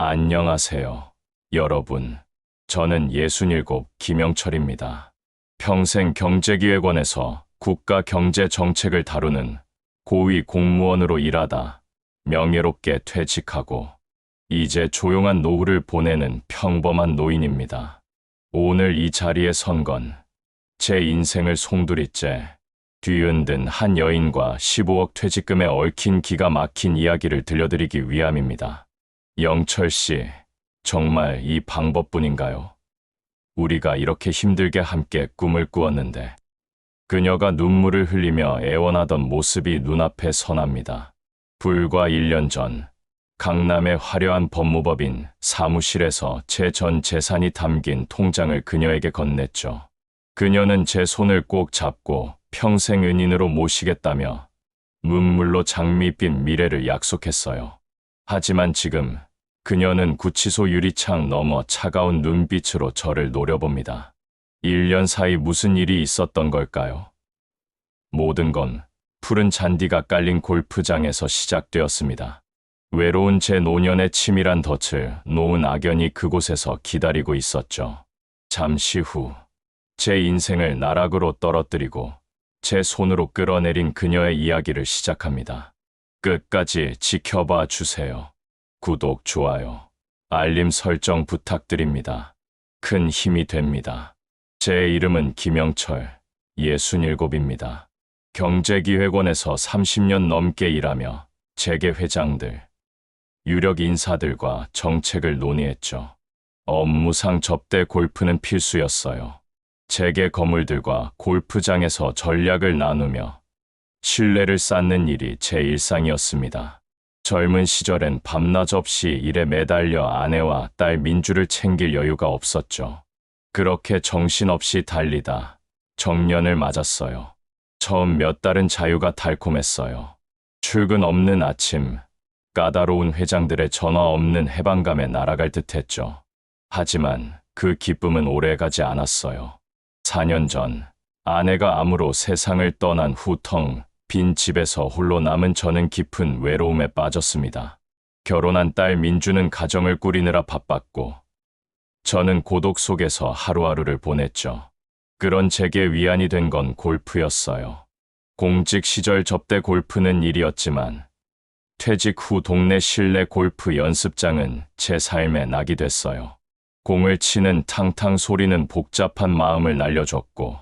안녕하세요, 여러분. 저는 67 김영철입니다. 평생 경제기획원에서 국가 경제 정책을 다루는 고위 공무원으로 일하다 명예롭게 퇴직하고 이제 조용한 노후를 보내는 평범한 노인입니다. 오늘 이 자리에 선 건 제 인생을 송두리째 뒤흔든 한 여인과 15억 퇴직금에 얽힌 기가 막힌 이야기를 들려드리기 위함입니다. 영철 씨, 정말 이 방법뿐인가요? 우리가 이렇게 힘들게 함께 꿈을 꾸었는데. 그녀가 눈물을 흘리며 애원하던 모습이 눈앞에 선합니다. 불과 1년 전, 강남의 화려한 법무법인 사무실에서 제 전 재산이 담긴 통장을 그녀에게 건넸죠. 그녀는 제 손을 꼭 잡고 평생 은인으로 모시겠다며 눈물로 장밋빛 미래를 약속했어요. 하지만 지금 그녀는 구치소 유리창 너머 차가운 눈빛으로 저를 노려봅니다. 1년 사이 무슨 일이 있었던 걸까요? 모든 건 푸른 잔디가 깔린 골프장에서 시작되었습니다. 외로운 제 노년의 치밀한 덫을 놓은 악연이 그곳에서 기다리고 있었죠. 잠시 후 제 인생을 나락으로 떨어뜨리고 제 손으로 끌어내린 그녀의 이야기를 시작합니다. 끝까지 지켜봐 주세요. 구독, 좋아요, 알림 설정 부탁드립니다. 큰 힘이 됩니다. 제 이름은 김영철, 67입니다. 경제기획원에서 30년 넘게 일하며 재계 회장들, 유력 인사들과 정책을 논의했죠. 업무상 접대 골프는 필수였어요. 재계 거물들과 골프장에서 전략을 나누며 신뢰를 쌓는 일이 제 일상이었습니다. 젊은 시절엔 밤낮 없이 일에 매달려 아내와 딸 민주를 챙길 여유가 없었죠. 그렇게 정신없이 달리다 정년을 맞았어요. 처음 몇 달은 자유가 달콤했어요. 출근 없는 아침, 까다로운 회장들의 전화 없는 해방감에 날아갈 듯했죠. 하지만 그 기쁨은 오래가지 않았어요. 4년 전 아내가 암으로 세상을 떠난 후 텅 빈 집에서 홀로 남은 저는 깊은 외로움에 빠졌습니다. 결혼한 딸 민주는 가정을 꾸리느라 바빴고 저는 고독 속에서 하루하루를 보냈죠. 그런 제게 위안이 된 건 골프였어요. 공직 시절 접대 골프는 일이었지만 퇴직 후 동네 실내 골프 연습장은 제 삶의 낙이 됐어요. 공을 치는 탕탕 소리는 복잡한 마음을 날려줬고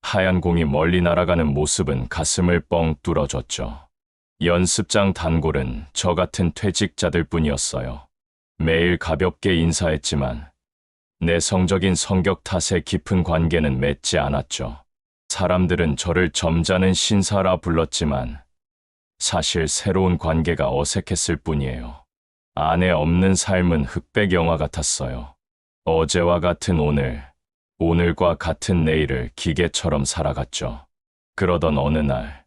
하얀 공이 멀리 날아가는 모습은 가슴을 뻥 뚫어줬죠. 연습장 단골은 저 같은 퇴직자들 뿐이었어요. 매일 가볍게 인사했지만 내성적인 성격 탓에 깊은 관계는 맺지 않았죠. 사람들은 저를 점잖은 신사라 불렀지만 사실 새로운 관계가 어색했을 뿐이에요. 아내 없는 삶은 흑백 영화 같았어요. 어제와 같은 오늘, 오늘과 같은 내일을 기계처럼 살아갔죠. 그러던 어느 날,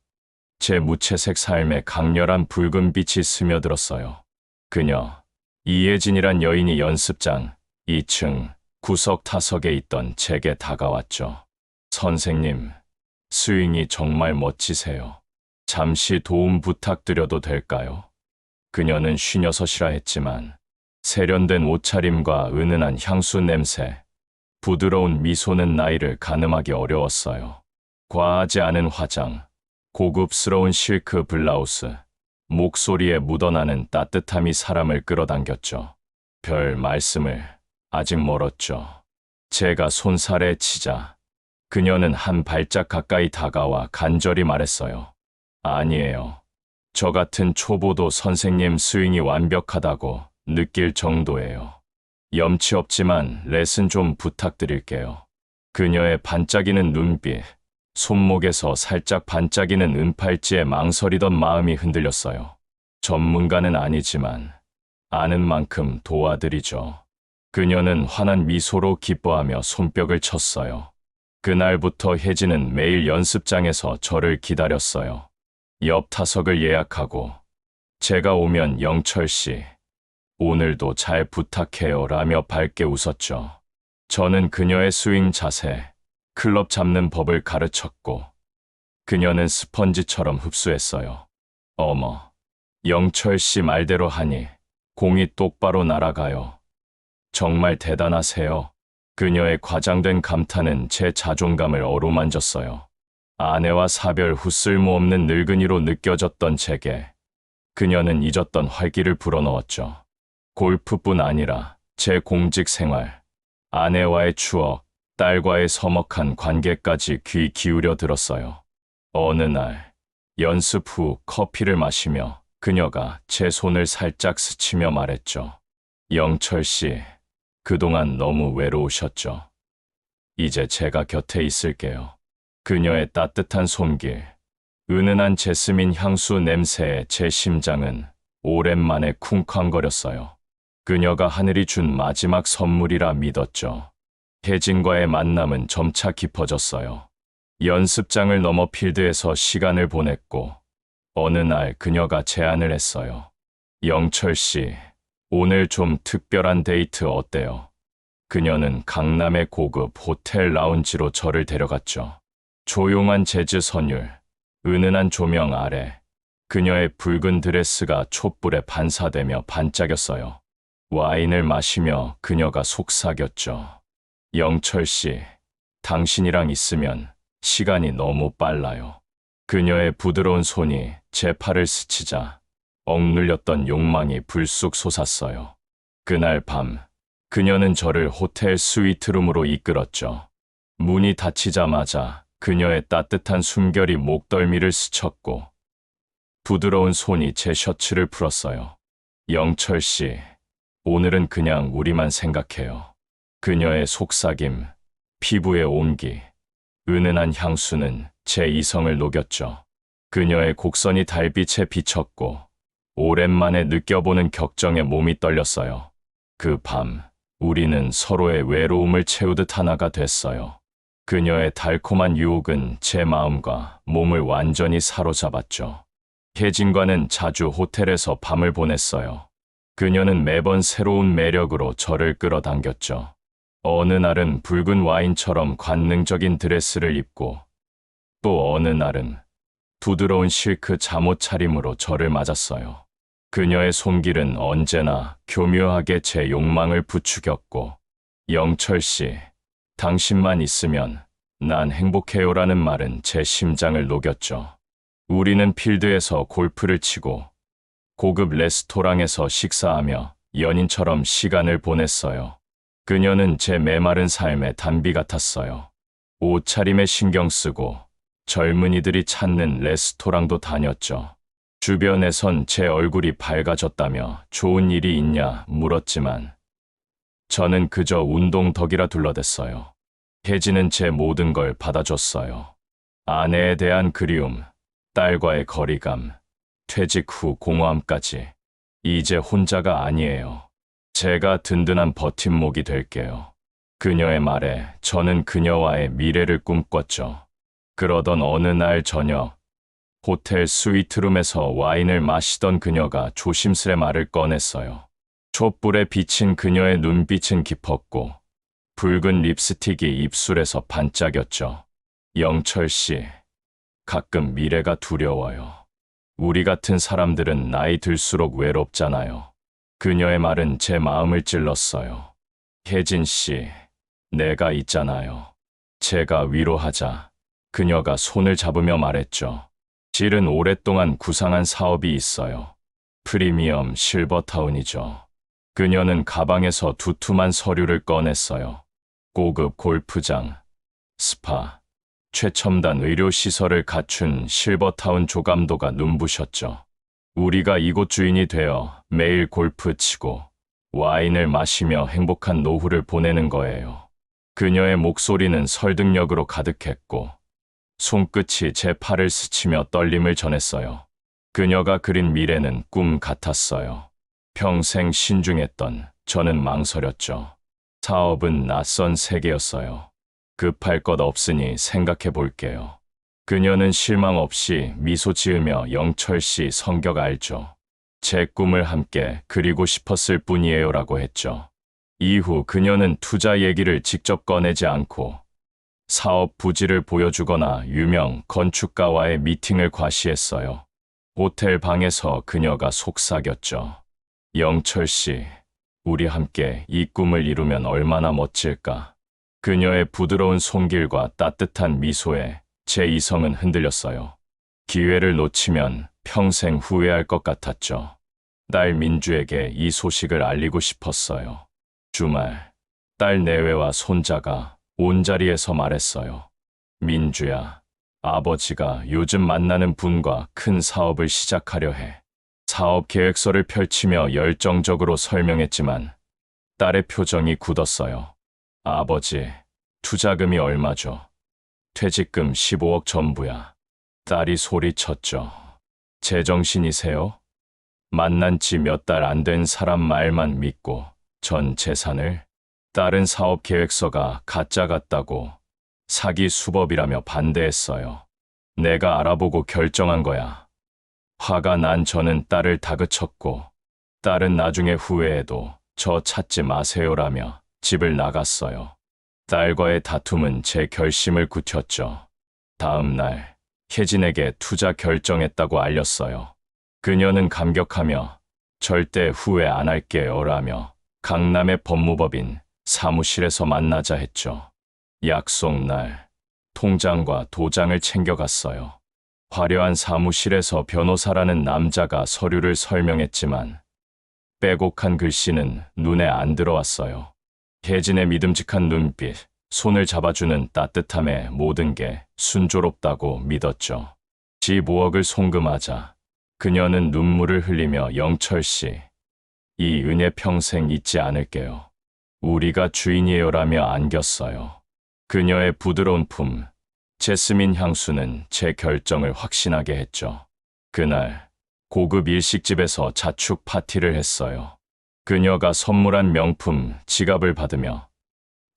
제 무채색 삶에 강렬한 붉은 빛이 스며들었어요. 그녀, 이예진이란 여인이 연습장 2층 구석 타석에 있던 제게 다가왔죠. 선생님, 스윙이 정말 멋지세요. 잠시 도움 부탁드려도 될까요? 그녀는 56이라 했지만 세련된 옷차림과 은은한 향수 냄새, 부드러운 미소는 나이를 가늠하기 어려웠어요. 과하지 않은 화장, 고급스러운 실크 블라우스, 목소리에 묻어나는 따뜻함이 사람을 끌어당겼죠. 별 말씀을, 아직 멀었죠. 제가 손살에 치자 그녀는 한 발짝 가까이 다가와 간절히 말했어요. 아니에요. 저 같은 초보도 선생님 스윙이 완벽하다고 느낄 정도예요. 염치 없지만 레슨 좀 부탁드릴게요. 그녀의 반짝이는 눈빛, 손목에서 살짝 반짝이는 은팔찌에 망설이던 마음이 흔들렸어요. 전문가는 아니지만 아는 만큼 도와드리죠. 그녀는 환한 미소로 기뻐하며 손뼉을 쳤어요. 그날부터 혜진은 매일 연습장에서 저를 기다렸어요. 옆 타석을 예약하고 제가 오면 영철 씨, 오늘도 잘 부탁해요 라며 밝게 웃었죠. 저는 그녀의 스윙 자세, 클럽 잡는 법을 가르쳤고 그녀는 스펀지처럼 흡수했어요. 어머, 영철 씨 말대로 하니 공이 똑바로 날아가요. 정말 대단하세요. 그녀의 과장된 감탄은 제 자존감을 어루만졌어요. 아내와 사별 후 쓸모없는 늙은이로 느껴졌던 제게 그녀는 잊었던 활기를 불어넣었죠. 골프뿐 아니라 제 공직 생활, 아내와의 추억, 딸과의 서먹한 관계까지 귀 기울여 들었어요. 어느 날 연습 후 커피를 마시며 그녀가 제 손을 살짝 스치며 말했죠. 영철 씨, 그동안 너무 외로우셨죠? 이제 제가 곁에 있을게요. 그녀의 따뜻한 손길, 은은한 제스민 향수 냄새에 제 심장은 오랜만에 쿵쾅거렸어요. 그녀가 하늘이 준 마지막 선물이라 믿었죠. 혜진과의 만남은 점차 깊어졌어요. 연습장을 넘어 필드에서 시간을 보냈고 어느 날 그녀가 제안을 했어요. 영철 씨, 오늘 좀 특별한 데이트 어때요? 그녀는 강남의 고급 호텔 라운지로 저를 데려갔죠. 조용한 재즈 선율, 은은한 조명 아래 그녀의 붉은 드레스가 촛불에 반사되며 반짝였어요. 와인을 마시며 그녀가 속삭였죠. 영철 씨, 당신이랑 있으면 시간이 너무 빨라요. 그녀의 부드러운 손이 제 팔을 스치자 억눌렸던 욕망이 불쑥 솟았어요. 그날 밤, 그녀는 저를 호텔 스위트룸으로 이끌었죠. 문이 닫히자마자 그녀의 따뜻한 숨결이 목덜미를 스쳤고 부드러운 손이 제 셔츠를 풀었어요. 영철 씨, 오늘은 그냥 우리만 생각해요. 그녀의 속삭임, 피부의 온기, 은은한 향수는 제 이성을 녹였죠. 그녀의 곡선이 달빛에 비쳤고 오랜만에 느껴보는 격정에 몸이 떨렸어요. 그 밤, 우리는 서로의 외로움을 채우듯 하나가 됐어요. 그녀의 달콤한 유혹은 제 마음과 몸을 완전히 사로잡았죠. 혜진과는 자주 호텔에서 밤을 보냈어요. 그녀는 매번 새로운 매력으로 저를 끌어당겼죠. 어느 날은 붉은 와인처럼 관능적인 드레스를 입고 또 어느 날은 부드러운 실크 잠옷 차림으로 저를 맞았어요. 그녀의 손길은 언제나 교묘하게 제 욕망을 부추겼고 영철 씨, 당신만 있으면 난 행복해요라는 말은 제 심장을 녹였죠. 우리는 필드에서 골프를 치고 고급 레스토랑에서 식사하며 연인처럼 시간을 보냈어요. 그녀는 제 메마른 삶의 단비 같았어요. 옷차림에 신경 쓰고 젊은이들이 찾는 레스토랑도 다녔죠. 주변에선 제 얼굴이 밝아졌다며 좋은 일이 있냐 물었지만 저는 그저 운동덕이라 둘러댔어요. 혜진은 제 모든 걸 받아줬어요. 아내에 대한 그리움, 딸과의 거리감, 퇴직 후 공허함까지. 이제 혼자가 아니에요. 제가 든든한 버팀목이 될게요. 그녀의 말에 저는 그녀와의 미래를 꿈꿨죠. 그러던 어느 날 저녁, 호텔 스위트룸에서 와인을 마시던 그녀가 조심스레 말을 꺼냈어요. 촛불에 비친 그녀의 눈빛은 깊었고 붉은 립스틱이 입술에서 반짝였죠. 영철 씨, 가끔 미래가 두려워요. 우리 같은 사람들은 나이 들수록 외롭잖아요. 그녀의 말은 제 마음을 찔렀어요. 혜진 씨, 내가 있잖아요. 제가 위로하자 그녀가 손을 잡으며 말했죠. 실은 오랫동안 구상한 사업이 있어요. 프리미엄 실버타운이죠. 그녀는 가방에서 두툼한 서류를 꺼냈어요. 고급 골프장, 스파, 최첨단 의료시설을 갖춘 실버타운 조감도가 눈부셨죠. 우리가 이곳 주인이 되어 매일 골프 치고 와인을 마시며 행복한 노후를 보내는 거예요. 그녀의 목소리는 설득력으로 가득했고 손끝이 제 팔을 스치며 떨림을 전했어요. 그녀가 그린 미래는 꿈 같았어요. 평생 신중했던 저는 망설였죠. 사업은 낯선 세계였어요. 급할 것 없으니 생각해 볼게요. 그녀는 실망 없이 미소 지으며 영철 씨 성격 알죠? 제 꿈을 함께 그리고 싶었을 뿐이에요 라고 했죠. 이후 그녀는 투자 얘기를 직접 꺼내지 않고 사업 부지를 보여주거나 유명 건축가와의 미팅을 과시했어요. 호텔 방에서 그녀가 속삭였죠. 영철 씨, 우리 함께 이 꿈을 이루면 얼마나 멋질까. 그녀의 부드러운 손길과 따뜻한 미소에 제 이성은 흔들렸어요. 기회를 놓치면 평생 후회할 것 같았죠. 딸 민주에게 이 소식을 알리고 싶었어요. 주말, 딸 내외와 손자가 온자리에서 말했어요. 민주야, 아버지가 요즘 만나는 분과 큰 사업을 시작하려 해. 사업 계획서를 펼치며 열정적으로 설명했지만 딸의 표정이 굳었어요. 아버지, 투자금이 얼마죠? 퇴직금 15억 전부야. 딸이 소리쳤죠. 제정신이세요? 만난 지 몇 달 안 된 사람 말만 믿고 전 재산을? 딸은 사업 계획서가 가짜 같다고 사기 수법이라며 반대했어요. 내가 알아보고 결정한 거야. 화가 난 저는 딸을 다그쳤고 딸은 나중에 후회해도 저 찾지 마세요라며 집을 나갔어요. 딸과의 다툼은 제 결심을 굳혔죠. 다음 날 혜진에게 투자 결정했다고 알렸어요. 그녀는 감격하며 절대 후회 안 할게요라며 강남의 법무법인 사무실에서 만나자 했죠. 약속 날 통장과 도장을 챙겨갔어요. 화려한 사무실에서 변호사라는 남자가 서류를 설명했지만 빼곡한 글씨는 눈에 안 들어왔어요. 혜진의 믿음직한 눈빛, 손을 잡아주는 따뜻함에 모든 게 순조롭다고 믿었죠. 15억을 송금하자 그녀는 눈물을 흘리며 영철 씨, 이 은혜 평생 잊지 않을게요. 우리가 주인이에요라며 안겼어요. 그녀의 부드러운 품, 제스민 향수는 제 결정을 확신하게 했죠. 그날 고급 일식집에서 자축 파티를 했어요. 그녀가 선물한 명품 지갑을 받으며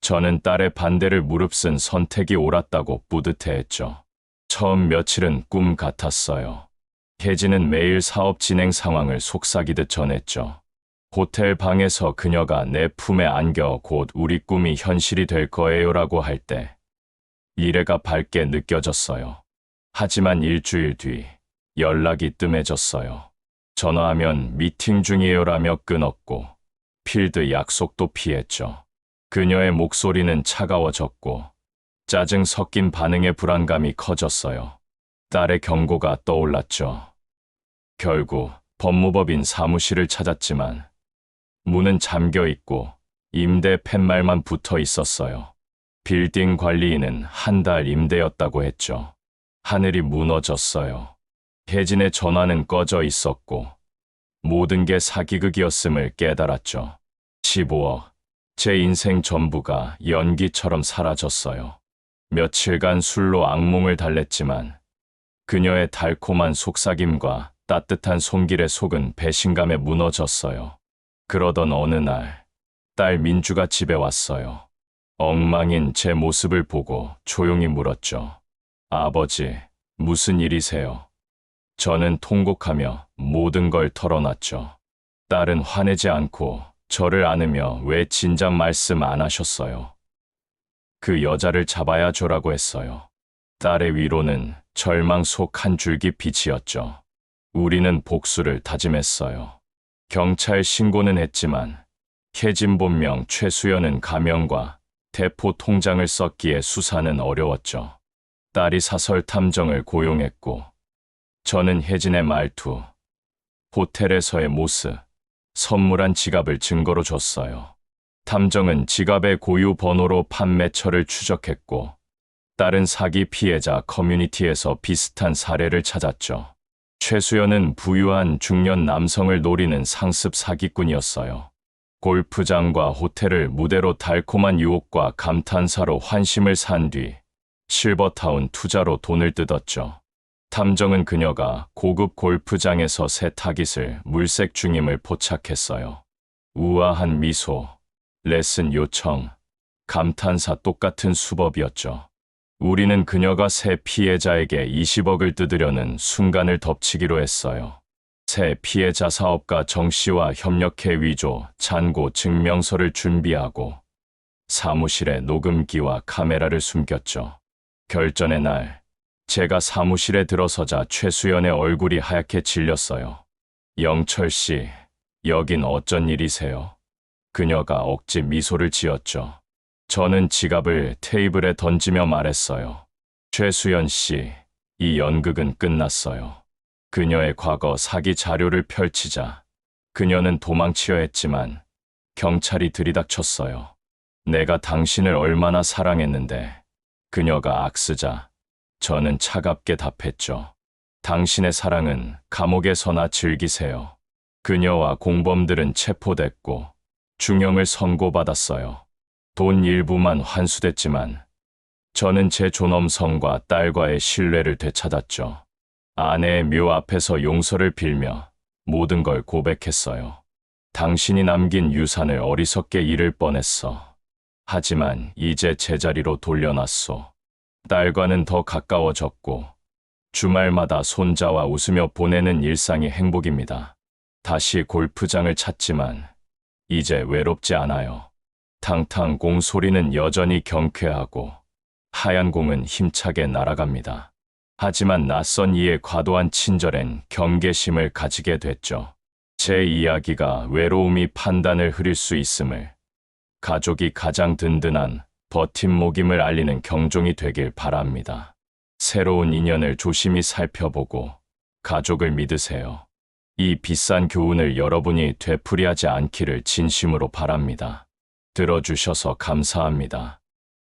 저는 딸의 반대를 무릅쓴 선택이 옳았다고 뿌듯해했죠. 처음 며칠은 꿈 같았어요. 혜진은 매일 사업 진행 상황을 속삭이듯 전했죠. 호텔 방에서 그녀가 내 품에 안겨 곧 우리 꿈이 현실이 될 거예요라고 할 때 미래가 밝게 느껴졌어요. 하지만 일주일 뒤 연락이 뜸해졌어요. 전화하면 미팅 중이에요라며 끊었고 필드 약속도 피했죠. 그녀의 목소리는 차가워졌고 짜증 섞인 반응의 불안감이 커졌어요. 딸의 경고가 떠올랐죠. 결국 법무법인 사무실을 찾았지만 문은 잠겨 있고 임대 팻말만 붙어 있었어요. 빌딩 관리인은 한 달 임대였다고 했죠. 하늘이 무너졌어요. 혜진의 전화는 꺼져 있었고 모든 게 사기극이었음을 깨달았죠. 15억, 제 인생 전부가 연기처럼 사라졌어요. 며칠간 술로 악몽을 달랬지만 그녀의 달콤한 속삭임과 따뜻한 손길의 속은 배신감에 무너졌어요. 그러던 어느 날, 딸 민주가 집에 왔어요. 엉망인 제 모습을 보고 조용히 물었죠. 아버지, 무슨 일이세요? 저는 통곡하며 모든 걸 털어놨죠. 딸은 화내지 않고 저를 안으며 왜 진작 말씀 안 하셨어요? 그 여자를 잡아야죠라고 했어요. 딸의 위로는 절망 속 한 줄기 빛이었죠. 우리는 복수를 다짐했어요. 경찰 신고는 했지만 혜진 본명 최수연은 가명과 대포 통장을 썼기에 수사는 어려웠죠. 딸이 사설 탐정을 고용했고 저는 혜진의 말투, 호텔에서의 모습, 선물한 지갑을 증거로 줬어요. 탐정은 지갑의 고유 번호로 판매처를 추적했고 딸은 사기 피해자 커뮤니티에서 비슷한 사례를 찾았죠. 최수연은 부유한 중년 남성을 노리는 상습 사기꾼이었어요. 골프장과 호텔을 무대로 달콤한 유혹과 감탄사로 환심을 산 뒤 실버타운 투자로 돈을 뜯었죠. 탐정은 그녀가 고급 골프장에서 새 타깃을 물색 중임을 포착했어요. 우아한 미소, 레슨 요청, 감탄사 똑같은 수법이었죠. 우리는 그녀가 새 피해자에게 20억을 뜯으려는 순간을 덮치기로 했어요. 새 피해자 사업가 정 씨와 협력해 위조, 잔고 증명서를 준비하고 사무실에 녹음기와 카메라를 숨겼죠. 결전의 날, 제가 사무실에 들어서자 최수연의 얼굴이 하얗게 질렸어요. 영철 씨, 여긴 어쩐 일이세요? 그녀가 억지 미소를 지었죠. 저는 지갑을 테이블에 던지며 말했어요. 최수연 씨, 이 연극은 끝났어요. 그녀의 과거 사기 자료를 펼치자 그녀는 도망치려 했지만 경찰이 들이닥쳤어요. 내가 당신을 얼마나 사랑했는데. 그녀가 악쓰자 저는 차갑게 답했죠. 당신의 사랑은 감옥에서나 즐기세요. 그녀와 공범들은 체포됐고 중형을 선고받았어요. 돈 일부만 환수됐지만 저는 제 존엄성과 딸과의 신뢰를 되찾았죠. 아내의 묘 앞에서 용서를 빌며 모든 걸 고백했어요. 당신이 남긴 유산을 어리석게 잃을 뻔했어. 하지만 이제 제자리로 돌려놨소. 딸과는 더 가까워졌고 주말마다 손자와 웃으며 보내는 일상이 행복입니다. 다시 골프장을 찾지만 이제 외롭지 않아요. 탕탕공 소리는 여전히 경쾌하고 하얀 공은 힘차게 날아갑니다. 하지만 낯선 이의 과도한 친절엔 경계심을 가지게 됐죠. 제 이야기가 외로움이 판단을 흐릴 수 있음을, 가족이 가장 든든한 버팀목임을 알리는 경종이 되길 바랍니다. 새로운 인연을 조심히 살펴보고 가족을 믿으세요. 이 비싼 교훈을 여러분이 되풀이하지 않기를 진심으로 바랍니다. 들어주셔서 감사합니다.